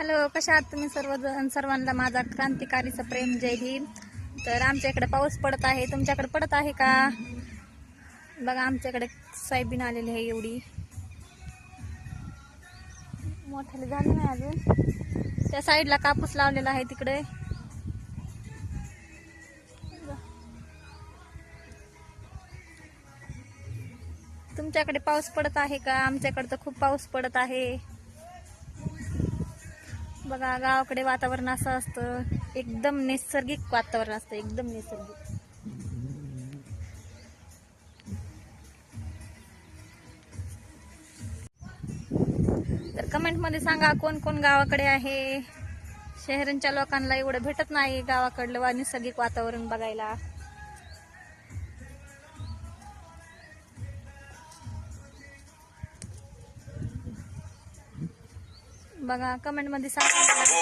Hello, कशा आहात तुम्ही सर्वजण? सर्वांना माझा क्रांतिकारीचा प्रेम, जय भीम. तर आमच्या इकडे पाऊस पडत आहे. तुमच्याकडे पडत आहे का? बघा, आमच्याकडे सोयाबीन आलेली आहे. एवढी मोठाली झाली नाही अजून. त्या साईडला कापूस लावलेला आहे तिकडे. तुमच्याकडे पाऊस पडत आहे का? आमच्याकडे तर खूप पाऊस पडत आहे. बघा, गावाकडे वातावरण असं असतं, एकदम नैसर्गिक वातावरण असतं, एकदम नैसर्गिक. तर कमेंट मध्ये सांगा कोण कोण गावाकडे आहे. शहरांच्या लोकांना एवढं भेटत नाही गावाकडलं नैसर्गिक वातावरण बघायला. बघा, कमेंट मध्ये सांगा.